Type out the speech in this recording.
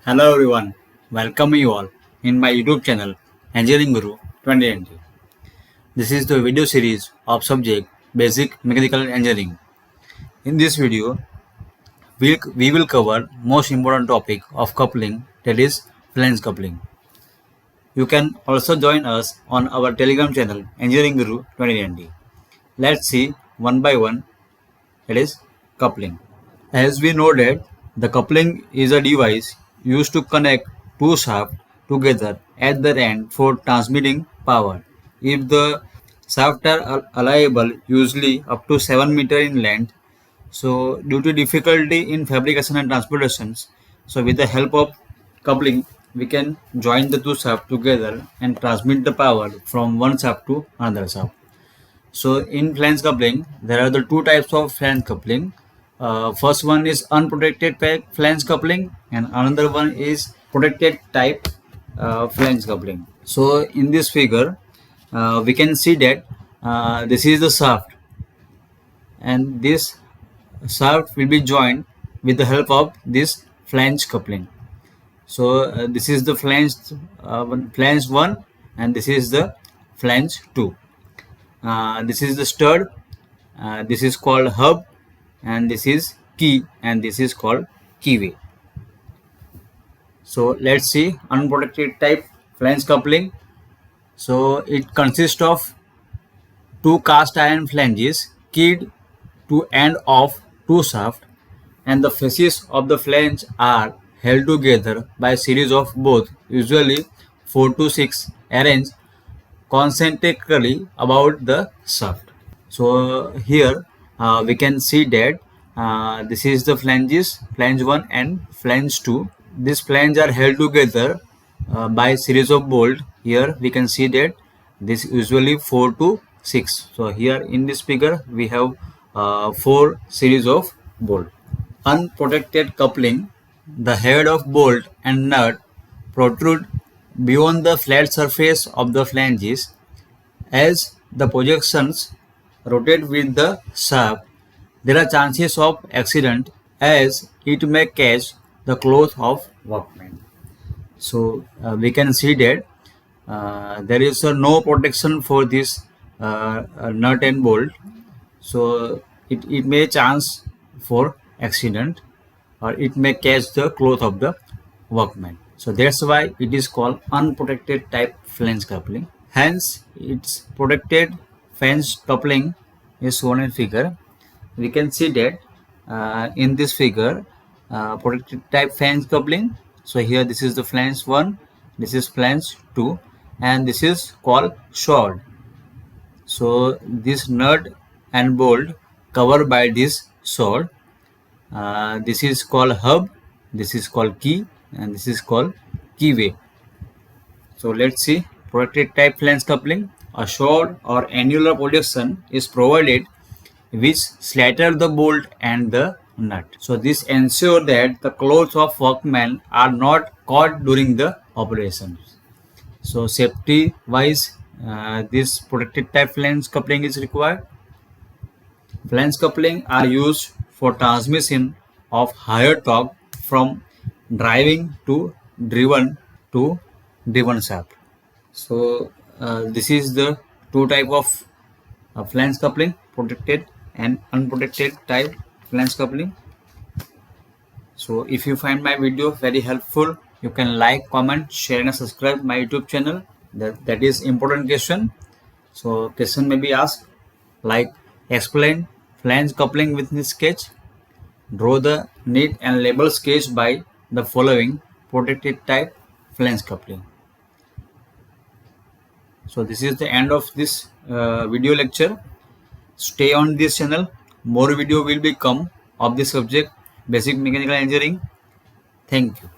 Hello everyone, welcome you all in my YouTube channel Engineering Guru 2020. This is the video series of subject Basic Mechanical Engineering. In this video, we will cover most important topic of coupling, that is flange coupling. You can also join us on our Telegram channel Engineering Guru 2020. Let's see one by one, that is coupling. As we know that the coupling is a device used to connect two shafts together at their end for transmitting power. If the shafts are reliable, usually up to 7 meters in length, so due to difficulty in fabrication and transportations, so with the help of coupling, we can join the two shafts together and transmit the power from one shaft to another shaft. So in flange coupling, there are the two types of flange coupling. First one is unprotected flange coupling and another one is protected type flange coupling. So in this figure, we can see that this is the shaft and this shaft will be joined with the help of this flange coupling. So this is the flange 1 and this is the flange 2. This is the stud, this is called hub, and this is key, and this is called keyway. So let's see unprotected type flange coupling. So it consists of two cast iron flanges keyed to end of two shafts, and the faces of the flange are held together by a series of both, usually 4 to 6, arranged concentrically about the shaft. So here we can see that this is the flanges, flange 1 and flange 2. These flanges are held together by a series of bolts. Here we can see that this usually 4 to 6. So here in this figure we have 4 series of bolts. Unprotected coupling, the head of bolt and nut protrude beyond the flat surface of the flanges. As the projections rotate with the shaft, there are chances of accident as it may catch the cloth of workmen. So we can see that there is no protection for this nut and bolt. So it may chance for accident or it may catch the cloth of the workman. So that's why it is called unprotected type flange coupling. Hence its protected flange coupling is shown in figure. We can see that in this figure protected type flange coupling. So here this is the flange 1, this is flange 2, and this is called sword. So this nut and bolt covered by this sword. This is called hub, this is called key, and this is called keyway. So let's see protected type flange coupling. A sword or annular projection is provided which slatter the bolt and the nut. So this ensures that the clothes of workmen are not caught during the operations. So safety wise, this protected type flange coupling is required. Flange coupling are used for transmission of higher torque from driving to driven shaft. So this is the two type of flange coupling, protected and unprotected type flange coupling. So if you find my video very helpful, you can like, comment, share and subscribe my YouTube channel. That is important question. So question may be asked like explain flange coupling with this sketch. Draw the neat and label sketch by the following protected type flange coupling. So this is the end of this video lecture. Stay on this channel. More video will become of this subject, basic mechanical engineering. Thank you.